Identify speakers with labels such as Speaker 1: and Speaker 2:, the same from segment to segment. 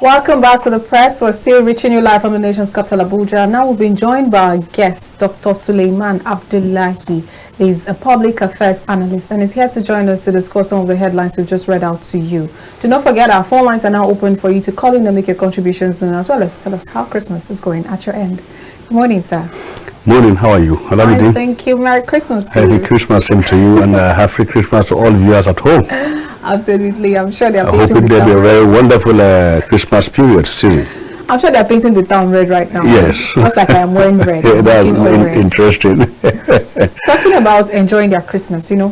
Speaker 1: Welcome back to the press. We're still reaching you live from the nation's capital, Abuja. Now we've been joined by our guest, Dr. Suleiman Abdullahi. He's a public affairs analyst and is here to join us to discuss some of the headlines we've just read out to you. Do not forget our phone lines are now open for you to call in and make your contributions soon, as well as tell us how Christmas is going at your end. Good morning, sir.
Speaker 2: Morning, how are you?
Speaker 1: Hi, thank you. Merry Christmas to
Speaker 2: you.
Speaker 1: Happy
Speaker 2: Christmas same to you, and happy Christmas to all viewers at home.
Speaker 1: Absolutely. I'm sure they're
Speaker 2: I hope it will be a very wonderful Christmas period season.
Speaker 1: I'm sure they're painting the town red right now.
Speaker 2: Yes.
Speaker 1: Just like I am wearing red.
Speaker 2: Yeah, that's interesting.
Speaker 1: Talking about enjoying their Christmas, you know,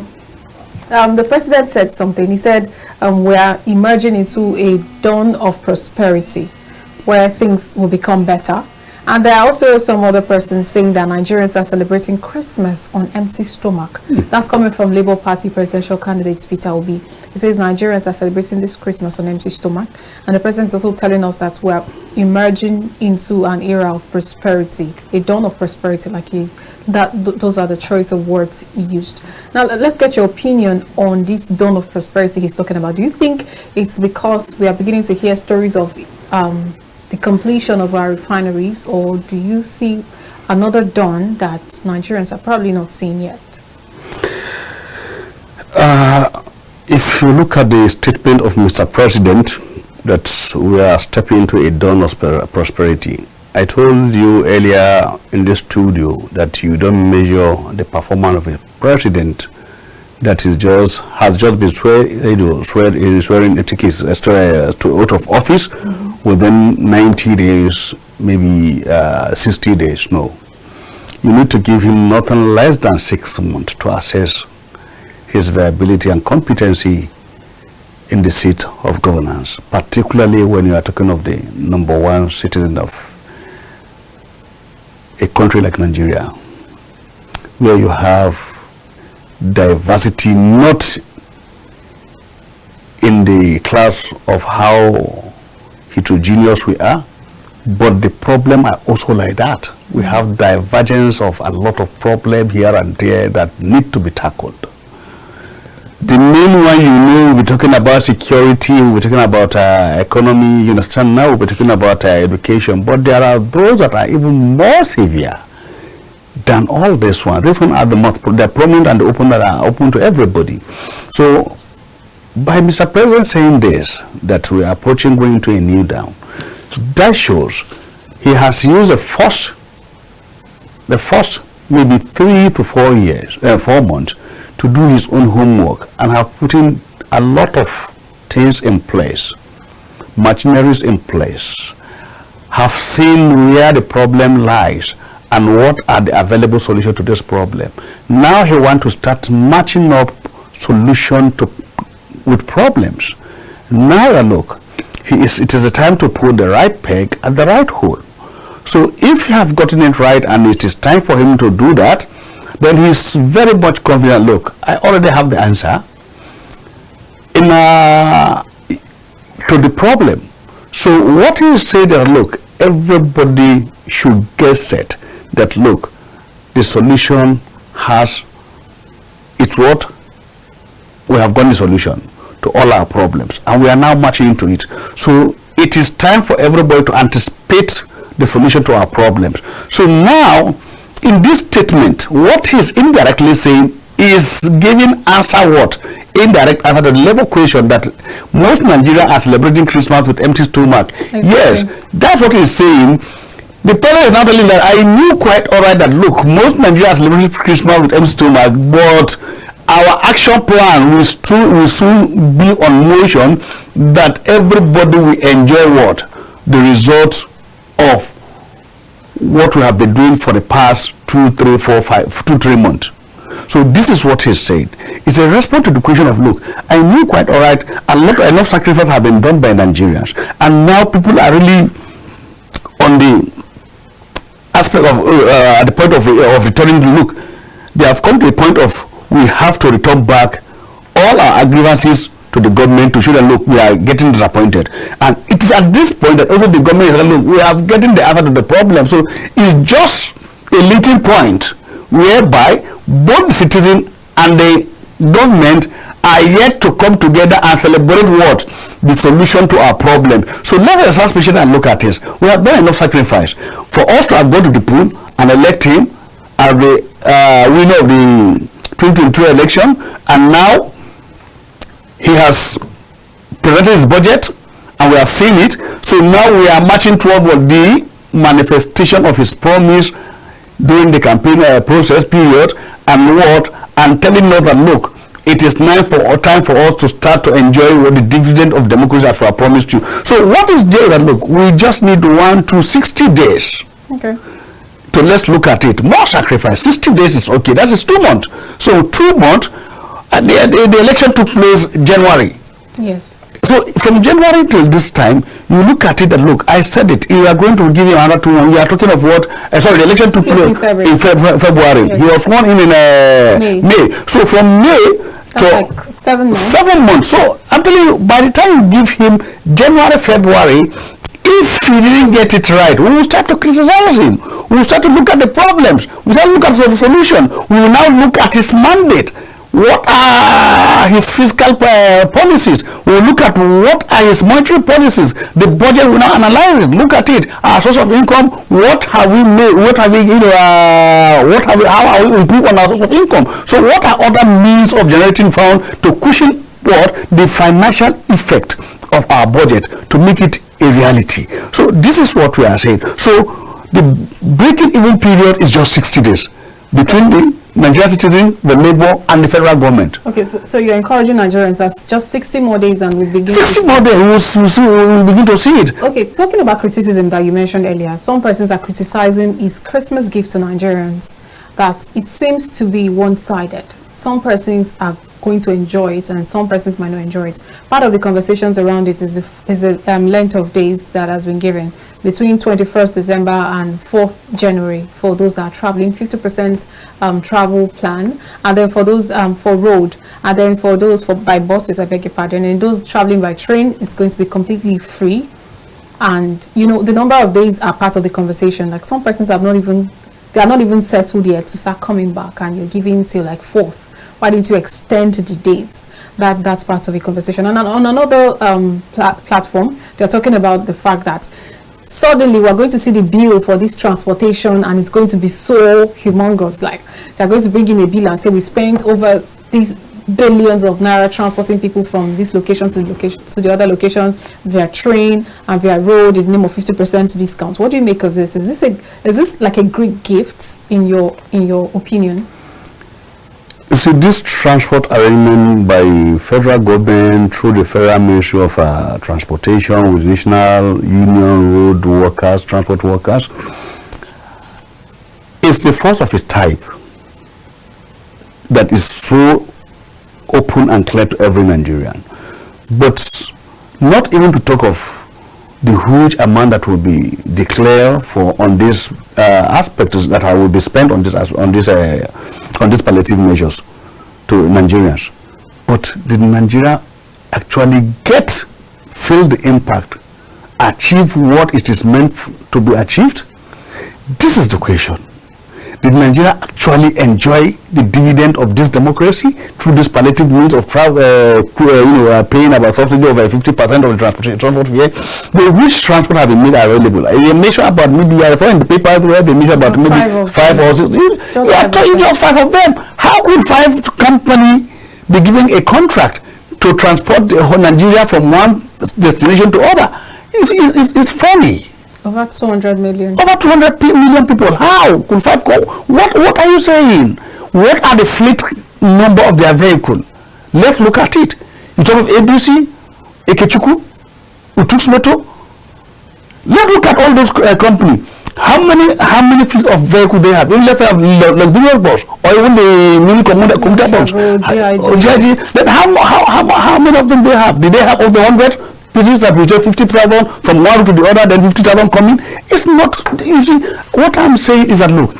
Speaker 1: the president said something. He said we are emerging into a dawn of prosperity where things will become better. And there are also some other persons saying that Nigerians are celebrating Christmas on empty stomach. That's coming from Labour Party presidential candidate Peter Obi. He says Nigerians are celebrating this Christmas on empty stomach. And the president is also telling us that we are emerging into an era of prosperity, a dawn of prosperity, like those are the choice of words he used. Now, let's get your opinion on this dawn of prosperity he's talking about. Do you think it's because we are beginning to hear stories of the completion of our refineries, or do you see another dawn that Nigerians are probably not seeing yet?
Speaker 2: If you look at the statement of Mr. President that we are stepping into a dawn of prosperity, I told you earlier in this studio that you don't measure the performance of a president that is has just been swearing etiquette to out of office within 90 days, maybe 60 days. No. You need to give him nothing less than 6 months to assess his viability and competency in the seat of governance, particularly when you are talking of the number one citizen of a country like Nigeria, where you have diversity not in the class of how heterogeneous we are, but the problem are also like that. We have divergence of a lot of problems here and there that need to be tackled. The main one, you know, we're talking about security, we're talking about economy, you understand, now we're talking about education, but there are those that are even more severe than all this one. This one are the most, they're prominent and open, that are open to everybody. So by Mr. President saying this, that we are approaching going to a new dawn, so that shows he has used the first maybe 3 to 4 years, 4 months to do his own homework and have put in a lot of things in place, machineries in place, have seen where the problem lies and what are the available solutions to this problem. Now he wants to start matching up solution with problems. Now look, it is a time to put the right peg at the right hole. So if you have gotten it right and it is time for him to do that, then he's very much confident. Look, I already have the answer to the problem. So what he said that, look, everybody should get set that, look, the solution has, it's what we have got the solution to all our problems, and we are now marching into it. So it is time for everybody to anticipate the solution to our problems. So now, in this statement, what he's indirectly saying is giving answer what? Indirect answer to the level question that most Nigerians are celebrating Christmas with empty stomach. Exactly. Yes, that's what he's saying. The president is not telling that I knew quite alright that, look, most Nigerians celebrating Christmas with empty stomach, but our action plan will soon be on motion that everybody will enjoy what? The results of what we have been doing for the past 2, 3, 4, 5, 2, 3 months. So this is what he's saying. It's a response to the question of, look, I knew quite all right, enough sacrifice have been done by Nigerians, and now people are really on the aspect of at the point of returning to look. They have come to a point of we have to return back all our grievances to the government to show that, look, we are getting disappointed. And it's at this point that also the government is like, look, we are getting the answer to the problem. So it's just a linking point whereby both the citizen and the government are yet to come together and celebrate what? The solution to our problem. So let us start patient and look at this. We have done enough sacrifice for us to have gone to the pool and elect him as the winner of the 2022 election, and now he has presented his budget and we have seen it. So now we are marching toward what? The manifestation of his promise during the campaign process period, and what? And telling us that look, it is time for us to start to enjoy what the dividend of democracy that we have promised you. So what is there that look? We just need 60 days.
Speaker 1: Okay.
Speaker 2: So let's look at it. More sacrifice. 60 days is okay. That is 2 months. So 2 months. The election took place January.
Speaker 1: Yes.
Speaker 2: So from January till this time, you look at it and look, I said it, you are going to give him another 2 months. We are talking of what? Sorry, the election took place in February. Yes. He was sworn in May. So from May to
Speaker 1: like 7 months.
Speaker 2: 7 months. So I'm telling you, by the time you give him January, February, if he didn't get it right, we will start to criticize him. We will start to look at the problems. We will start to look at the solution. We will now look at his mandate. What are his fiscal policies? We will look at what are his monetary policies. The budget will now analyze it. Look at it. Our source of income. What have we made? What have we? How are we improved on our source of income? So what are other means of generating funds to cushion what the financial effect of our budget to make it a reality? So this is what we are saying. So the breaking even period is just 60 days between the Nigerian citizen, the labor, and the federal government.
Speaker 1: Okay, so you're encouraging Nigerians. That's just 60 more days, and we begin.
Speaker 2: 60 more days, we'll begin to see it.
Speaker 1: Okay, talking about criticism that you mentioned earlier, some persons are criticizing his Christmas gift to Nigerians, that it seems to be one-sided. Some persons are going to enjoy it, and some persons might not enjoy it. Part of the conversations around it is the length of days that has been given between 21st December and 4th January for those that are traveling, 50% travel plan, and then for those for road, and then for those by buses, I beg your pardon, and those traveling by train is going to be completely free. And you know, the number of days are part of the conversation. Like some persons they are not even settled yet to start coming back, and you're giving till like 4th. Why didn't you extend the days? That's part of the conversation. And on another platform, they're talking about the fact that suddenly we're going to see the bill for this transportation, and it's going to be so humongous. Like they're going to bring in a bill and say we spent over these billions of naira transporting people from this location to the other location via train and via road in the name of 50% discount. What do you make of this? Is this like a great gift in your opinion?
Speaker 2: You see, this transport arrangement by federal government through the Federal Ministry of Transportation with National Union Road Workers, Transport Workers, is the first of its type that is so open and clear to every Nigerian. But not even to talk of the huge amount that will be declared for on this aspect that will be spent on these palliative measures to Nigerians. But did Nigeria actually feel the impact, achieve what it is meant to be achieved? This is the question. Did Nigeria actually enjoy the dividend of this democracy through this palliative means of paying about subsidy over 50% of the transport fare? The which transport have been made available? They measure about maybe I saw in the papers where they measure about maybe 5 or 6. Just 5 of them. How could 5 companies be given a contract to transport the whole Nigeria from one destination to other? It's funny.
Speaker 1: Over 200 million.
Speaker 2: Over 200 million people. How could 5 go? What are you saying? What are the fleet number of their vehicle? Let's look at it. You talk of ABC, Ikechukwu, Utuxmoto. Let's look at all those companies. How many fleet of vehicles they have? Even let's have the bus or even the mini commuter bus. Then how many of them they have? Did they have over 100? Pieces that we take 50 travel from one to the other, then 50,000 coming. It's not, you see, what I'm saying is that look,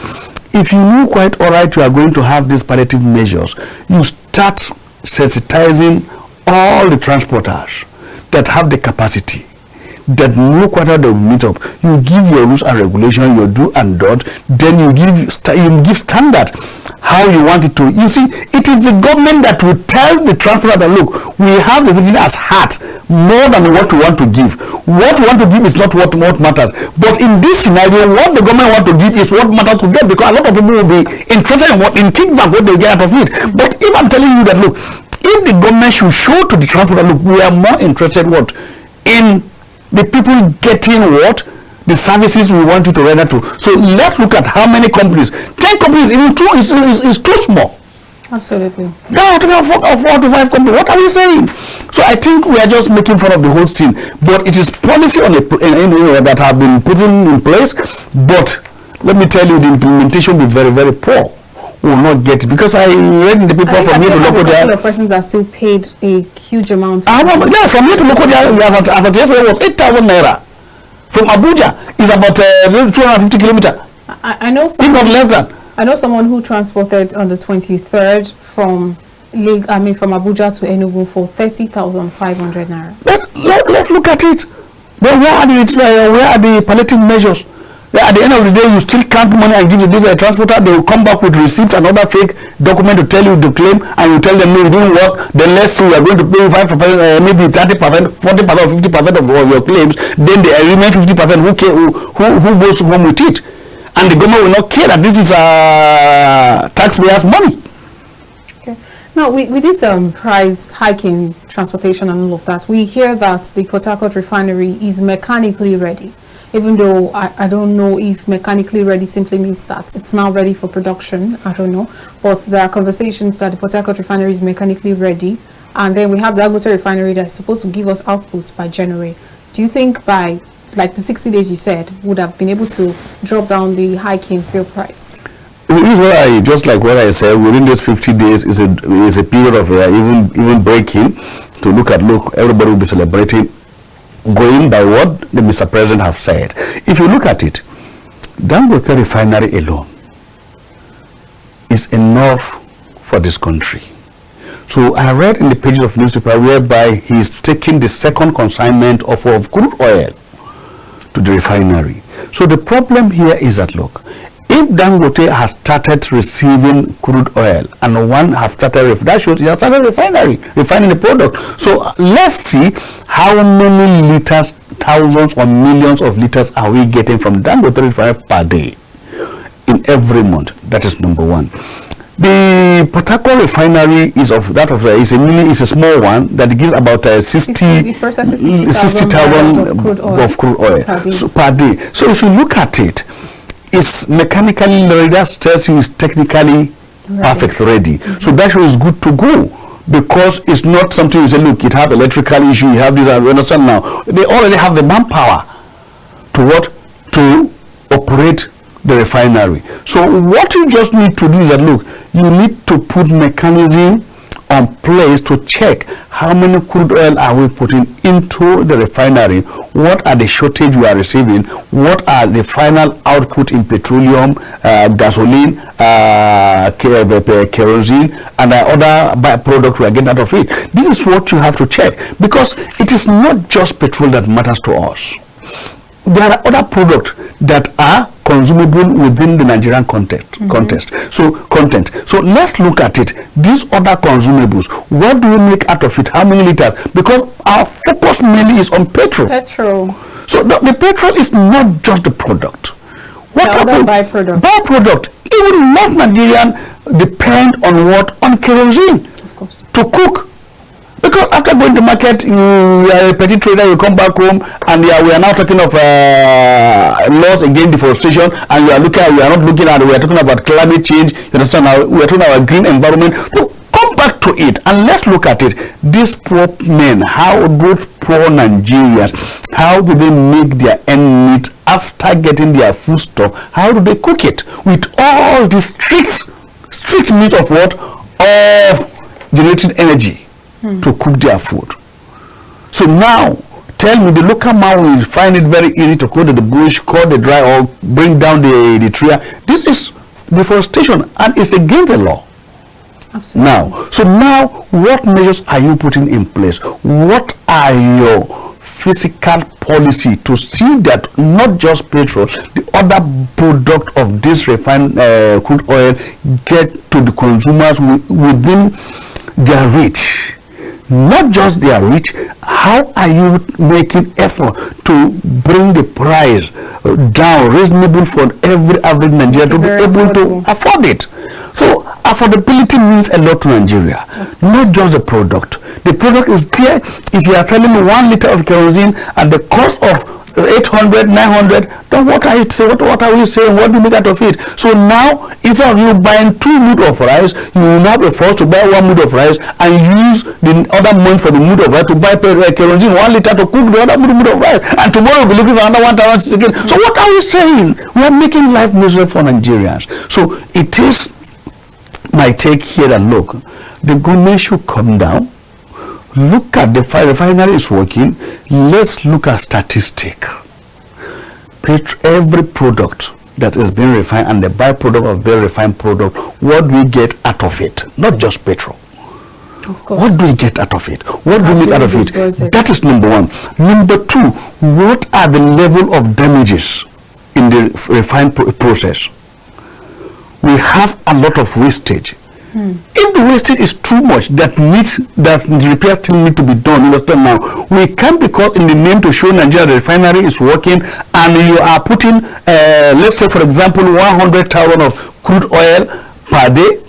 Speaker 2: if you know quite all right you are going to have these palliative measures, you start sensitizing all the transporters that have the capacity that no quarter they will meet up. You give your rules and regulation, your do and don't, then you give standard how you want it to. You see, it is the government that will tell the transporter that, look, we have the thing as heart more than what we want to give. What we want to give is not what matters. But in this scenario, what the government want to give is what matters to them, because a lot of people will be interested in kickback, what they get out of it. But if I'm telling you that, look, if the government should show to the transporter, look, we are more interested in the people getting the services we want you to render to. So let's look at how many companies. 10 companies is too small.
Speaker 1: Absolutely.
Speaker 2: Now we're talking about 4 to 5 companies. What are we saying? So I think we are just making fun of the whole thing. But it is policy that have been put in place. But let me tell you, the implementation will be very, very poor. We will not get it, because I read in the paper from here to local.
Speaker 1: A couple of persons that still paid a huge amount.
Speaker 2: Yes, from here to local, as of yesterday, was 8,000 naira. From Abuja is about 250 kilometers.
Speaker 1: I know
Speaker 2: someone, if not less than.
Speaker 1: I know someone who transported on the 23rd from Abuja to Enugu for 30,500 naira.
Speaker 2: Let's look at it. But where are the palliative measures? At the end of the day, you still count money and give this transporter. They will come back with receipts and other fake document to tell you to claim, and you tell them, no, it didn't work. Then let's say we are going to pay 5%, maybe 30%, 40%, or 50% of your claims. Then the remaining 50%, who goes home with it? And the government will not care that this is taxpayers' money.
Speaker 1: Okay. Now, with this price hike in transportation and all of that, we hear that the Port Harcourt refinery is mechanically ready. Even though I don't know if mechanically ready simply means that it's now ready for production, I don't know. But there are conversations that the Port Harcourt refinery is mechanically ready. And then we have the Dangote refinery that's supposed to give us output by January. Do you think by like the 60 days you said would have been able to drop down the hike in fuel price?
Speaker 2: This is why, just like what I said, within those 50 days is a period of even breaking to look, everybody will be celebrating, going by what the Mr. President have said. If you look at it, Dangote refinery alone is enough for this country. So I read in the pages of newspaper whereby he is taking the second consignment of crude oil to the refinery. So the problem here is that, look, if Dangote has started receiving crude oil and one have started, that shows he has started refining the product. So let's see how many liters, thousands or millions of liters are we getting from Dangote refinery per day in every month. That is number one. The Port Harcourt refinery is a small one that gives about 60,000 of crude oil per day. So if you look at it, it's mechanically ready. That tells you it's technically perfect ready. So that show is good to go, because it's not something you say, look, it have electrical issue, you have this, I understand now. They already have the manpower to operate the refinery. So what you just need to do is that, look, you need to put mechanism on place to check how many crude oil are we putting into the refinery, what are the shortage we are receiving, what are the final output in petroleum, gasoline, kerosene, and other byproducts we are getting out of it. This is what you have to check, because it is not just petrol that matters to us. There are other products that are consumable within the Nigerian content. So let's look at it. These other consumables, what do we make out of it? How many liters? Because our focus mainly is on petrol. So the petrol is not just the product. What
Speaker 1: other byproduct?
Speaker 2: Byproduct. Even most Nigerians depend on what? On kerosene.
Speaker 1: Of course.
Speaker 2: To cook. Because after going to market, you are a petty trader, you come back home, and we are now talking of laws against deforestation, and we are not looking at, we are talking about climate change, you understand, now we are talking about green environment. So come back to it, and let's look at it. These poor men, how those poor Nigerians, how do they make their end meet after getting their food stuff? How do they cook it? With all these strict means of what? Of generating energy to cook their food. So now, tell me, the local man will find it very easy to go to the bush, cut the dry, or bring down the tree. This is deforestation, and it's against the law.
Speaker 1: Absolutely.
Speaker 2: So now, what measures are you putting in place? What are your physical policy to see that not just petrol, the other product of this refined crude oil get to the consumers within their reach. Not just their reach, how are you making effort to bring the price down reasonable for every average Nigerian to be able to afford it? So affordability means a lot to Nigeria, not just the product. The product is there. If you are selling 1 liter of kerosene at the cost of 800, 900, then what are you saying? What are we saying? What do you make out of it? So now, instead of you buying 2 mood of rice, you will now be forced to buy 1 mood of rice and use the other money for the mood of rice to buy kerosene 1 liter to cook the other mood of rice. And tomorrow we'll be looking for another 1,000 again. So what are we saying? We are making life miserable for Nigerians. So it is my take here that look, the government should come down. Look at the refinery is working. Let's look at statistic. Every product that is being refined and the byproduct of the refined product, what do we get out of it? Not just petrol.
Speaker 1: Of course.
Speaker 2: What do we get out of it? What do we make out of it? That is number one. Number two, what are the level of damages in the refined process? We have a lot of wastage. If the wastage is too much, that repairs still need to be done. Understand now? We can't, because in the name to show Nigeria the refinery is working, and you are putting, let's say for example, 100,000 of crude oil per day,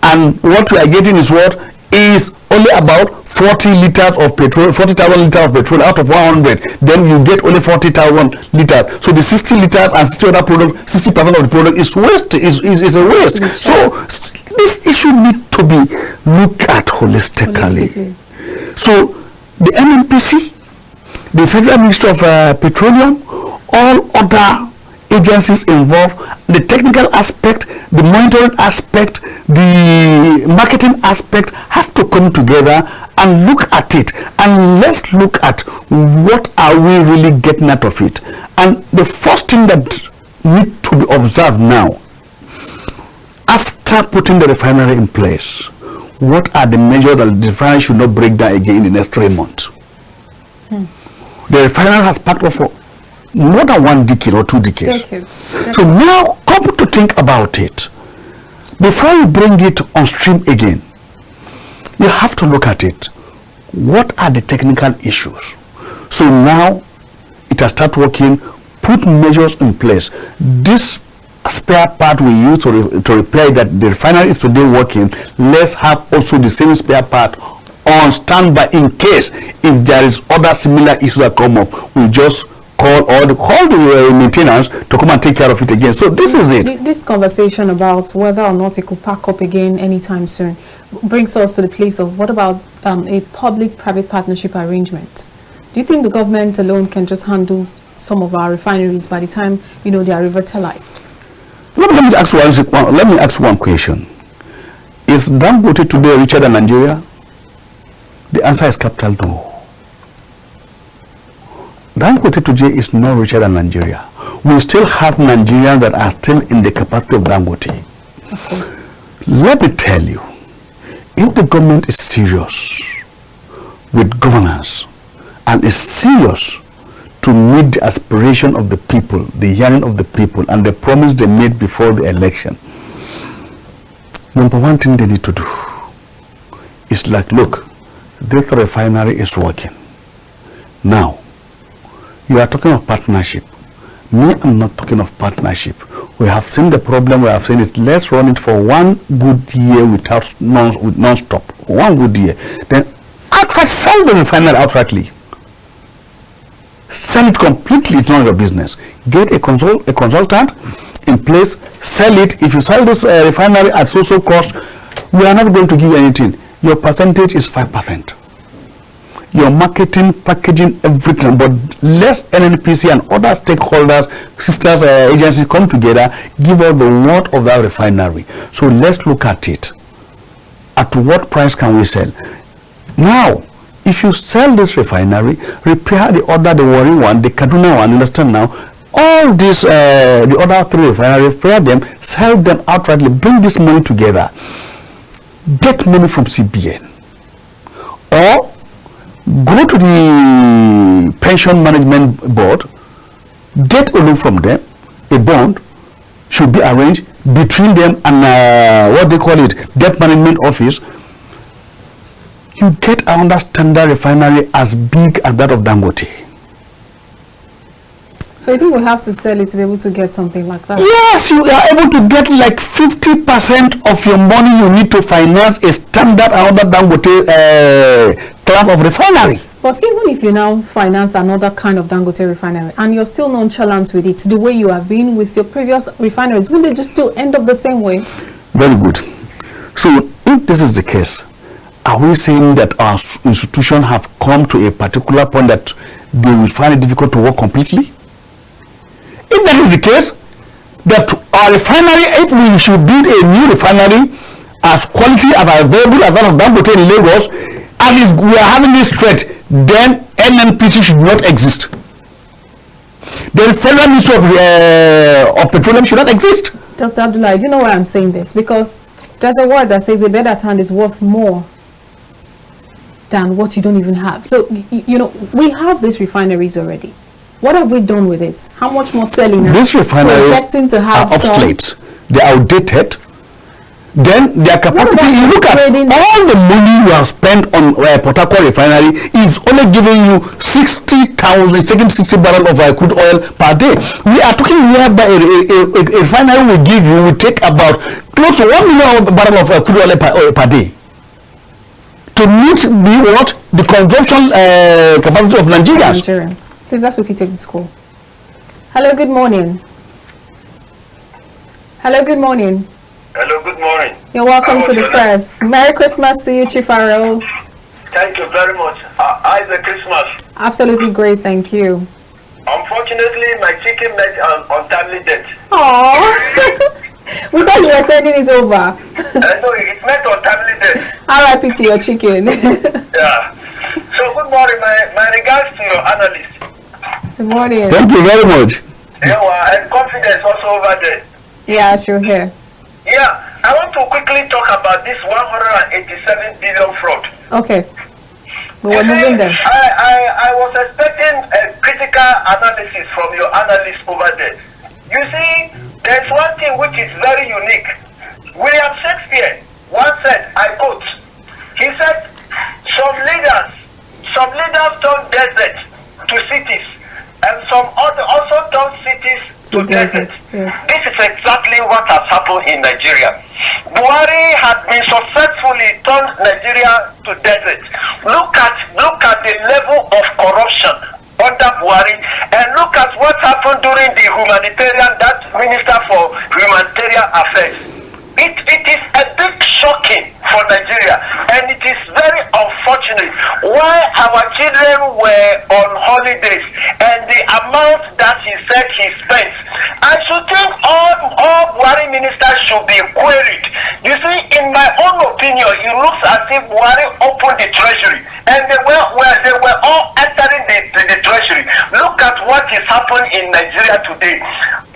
Speaker 2: and what we are getting is what is only about 40 liters of petrol, 40,000 liters of petrol out of 100. Then you get only 40,000 liters. So the 60 liters and 60 other product, 60% of the product is waste. Is a waste. So this issue needs to be looked at holistically. So the NNPC, the Federal Ministry of Petroleum, all other agencies involved, the technical aspect, the monitoring aspect, the marketing aspect have to come together and look at it, and let's look at what are we really getting out of it. And the first thing that needs to be observed now, after putting the refinery in place, what are the measures that the refinery should not break down again in the next 3 months? The refinery has packed off for more than 1 decade or 2 decades. So now come to think about it. Before you bring it on stream again, you have to look at it. What are the technical issues? So now it has started working. Put measures in place. This spare part we use to repair that the refinery is today working, let's have also the same spare part on standby in case if there is other similar issues that come up. We just call the maintenance to come and take care of it again. So this is it.
Speaker 1: This conversation about whether or not it could pack up again anytime soon brings us to the place of what about a public-private partnership arrangement? Do you think the government alone can just handle some of our refineries by the time they are revitalized?
Speaker 2: Let me ask one question. Is Dangote today richer than Nigeria? The answer is capital no. Dangote today is not richer than Nigeria. We still have Nigerians that are still in the capacity of Dangote.
Speaker 1: Of course.
Speaker 2: Let me tell you, if the government is serious with governance and is serious to meet the aspiration of the people, the yearning of the people, and the promise they made before the election, number one thing they need to do is like, look, this refinery is working. Now, you are talking of partnership. Me, I'm not talking of partnership. We have seen the problem, we have seen it. Let's run it for 1 good year with non-stop. 1 good year. Then outright sell the refinery outrightly. Sell it completely, it's not your business. Get a consultant in place, sell it. If you sell this refinery at so cost, we are not going to give you anything. Your percentage is 5%. Your marketing, packaging, everything, but let NNPC and other stakeholders, sisters agencies come together, give us the worth of that refinery. So let's look at it. At what price can we sell? Now, if you sell this refinery, repair the Warri one, the Kaduna one, understand now, all these, the other 3 refineries, repair them, sell them outrightly, bring this money together, get money from CBN, or go to the pension management board, get a loan from them. A bond should be arranged between them and what they call it, debt management office. You get another standard refinery as big as that of Dangote.
Speaker 1: So you think we have to sell it to be able to get something like that?
Speaker 2: Yes, you are able to get like 50% of your money you need to finance a standard another Dangote class of refinery.
Speaker 1: But even if you now finance another kind of Dangote refinery and you're still nonchalant with it, the way you have been with your previous refineries, will they just still end up the same way?
Speaker 2: Very good. So if this is the case, are we saying that our institutions have come to a particular point that they will find it difficult to work completely? If that is the case, that our refinery, if we should build a new refinery as quality as available as that of Dangote in Lagos, and if we are having this threat, then NNPC should not exist. The Federal Ministry of Petroleum should not exist.
Speaker 1: Dr. Abdullah, do you know why I'm saying this? Because there's a word that says a bed at hand is worth more than what you don't even have. So, you know, we have these refineries already. What have we done with it? How much more selling?
Speaker 2: These refineries
Speaker 1: projecting to have
Speaker 2: are obsolete. They are outdated. Then their capacity, you look at all the money you have spent on Port Harcourt refinery is only giving you 60,000, taking 60 barrels of crude oil per day. We are talking whereby a refinery will give you, will take about close to 1 million barrels of crude oil per day to meet the consumption capacity of Nigerians.
Speaker 1: Please, that's what you take to school. Hello, good morning. Hello, good morning.
Speaker 3: Hello, good morning.
Speaker 1: You're welcome to the press. Merry Christmas to you, Chief Farrell.
Speaker 3: Thank you very much. How's the Christmas?
Speaker 1: Absolutely great, thank you.
Speaker 3: Unfortunately, my chicken met an untimely death.
Speaker 1: Aww. We thought you were sending it over.
Speaker 3: No, it met untimely death.
Speaker 1: R.I.P. to your chicken.
Speaker 3: Yeah. So, good morning. My regards to your analyst.
Speaker 1: Good morning.
Speaker 2: Thank you very much.
Speaker 3: Yeah, and confidence also over there.
Speaker 1: Yeah, sure, here.
Speaker 3: Yeah, I want to quickly talk about this 187 billion fraud.
Speaker 1: Okay. We're moving there.
Speaker 3: I was expecting a critical analysis from your analyst over there. You see, there's one thing which is very unique. William Shakespeare once said, I quote, he said, some leaders turn desert to cities, and some other also turn cities to deserts. Yes. This is exactly what has happened in Nigeria. Buhari has been successfully turned Nigeria to desert. Look at the level of corruption under Buhari, and look at what happened during the that Minister for Humanitarian Affairs. It is a bit shocking for Nigeria, and it is very unfortunate why our children were on holidays and the amount that he said he spent. I should think all Buhari ministers should be queried. You see, in my own opinion, it looks as if Buhari opened the treasury and they were all entering the treasury. Look at what is happening in Nigeria today.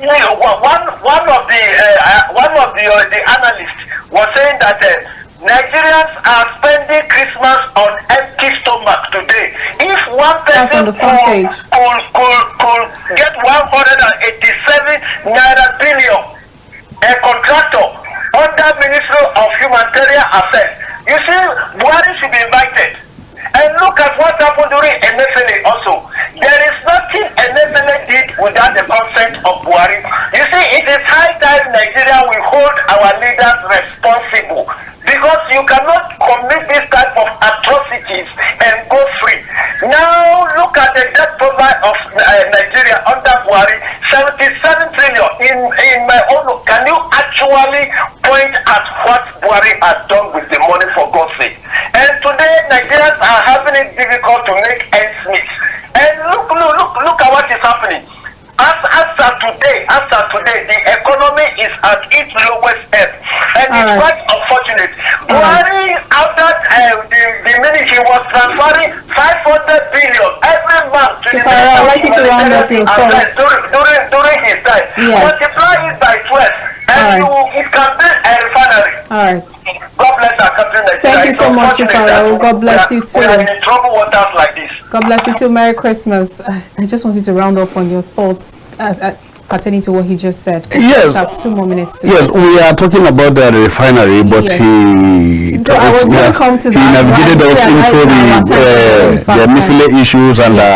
Speaker 3: You know, one of the analysts was saying that Nigerians are spending Christmas on empty stomach today. If one person could get 187 billion, a contractor under Ministry of Humanitarian Affairs, you see, Buhari should be invited. And look at what happened during NFLA also. There is nothing NFLA did without the consent of Buhari. You see, it is high time Nigeria will hold our leaders responsible, because you cannot commit this type of atrocities and go free. Now look at the debt profile of Nigeria under Buhari, 77 trillion. In my own, can you actually point at what Buhari has done with the money, for God's sake? And today Nigerians are having it difficult to make ends meet. And look at what is happening. After today, the economy is at its lowest ebb, and it's quite unfortunate. Buhari, after the minute he was transferring 500 billion every month to the
Speaker 1: I'd like you to round up your thoughts.
Speaker 3: during his time, multiply it by 12. And it can be a refinery.
Speaker 1: All right.
Speaker 3: God bless our country, Nigeria.
Speaker 1: Thank you so much, Farrell. God bless you too.
Speaker 3: We are in trouble waters like this.
Speaker 1: God bless you too. Merry Christmas. I just want you to round up on your thoughts pertaining to what he just said.
Speaker 2: Yes.
Speaker 1: We have 2 more minutes to
Speaker 2: Yes,
Speaker 1: go.
Speaker 2: we are talking about the refinery, but
Speaker 1: Yes.
Speaker 2: he
Speaker 1: I was going to come to
Speaker 2: he
Speaker 1: that.
Speaker 2: navigated us into the Mifile issues and
Speaker 1: the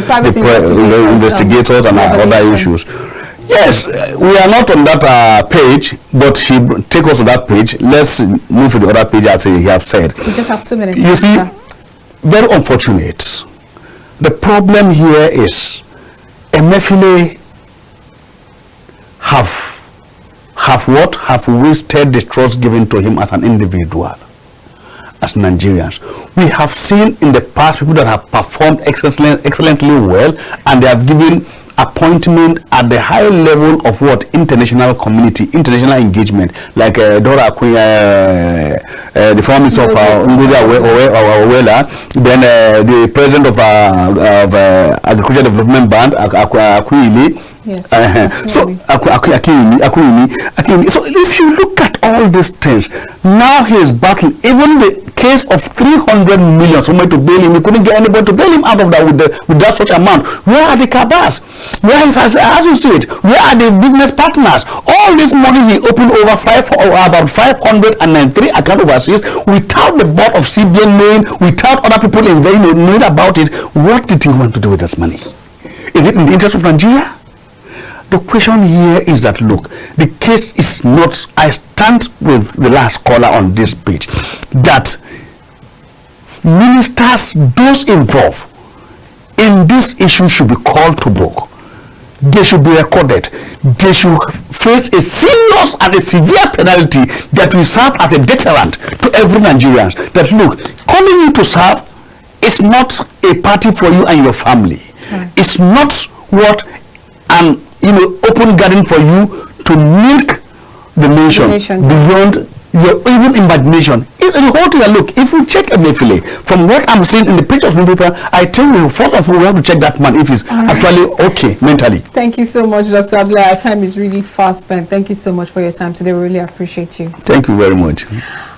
Speaker 1: private
Speaker 2: investigators and other
Speaker 1: revelation.
Speaker 2: issues. Yes, we are not on that page, but he take us to that page. Let's move to the other page as he have said.
Speaker 1: We just have 2 minutes.
Speaker 2: You see, very unfortunate. The problem here is Emefiele have wasted the trust given to him as an individual, as Nigerians. We have seen in the past people that have performed excellently well, and they have given appointment at the high level of what international community, international engagement, like Dora Akui, the former minister of Owela, then the president of Agricultural Development Bank, Akuili.
Speaker 1: Yes.
Speaker 2: So Akini. So if you look at all these things, now he is battling. Even the case of 300 million, somebody to bail him, we couldn't get anybody to bail him out of that with that such amount. Where are the cabals? Where is his associate? Where are the business partners? All this money he opened about 593 account overseas without the board of CBN knowing, without other people knowing about it. What did he want to do with this money? Is it in the interest of Nigeria? The question here is that, look, the case is not, I stand with the last caller on this page, that ministers, those involved in this issue should be called to book. They should be recorded. They should face a serious and a severe penalty that will serve as a deterrent to every Nigerian. That, look, calling you to serve is not a party for you and your family. It's not what an open garden for you to milk the nation beyond your even imagination. The whole thing, look, if we check Emefiele, from what I'm seeing in the pictures of people, I tell you, first of all, we have to check that man if he's actually okay mentally.
Speaker 1: Thank you so much, Dr. Abdullah. Our time is really fast spent. Thank you so much for your time today. We really appreciate you.
Speaker 2: Thank you very much.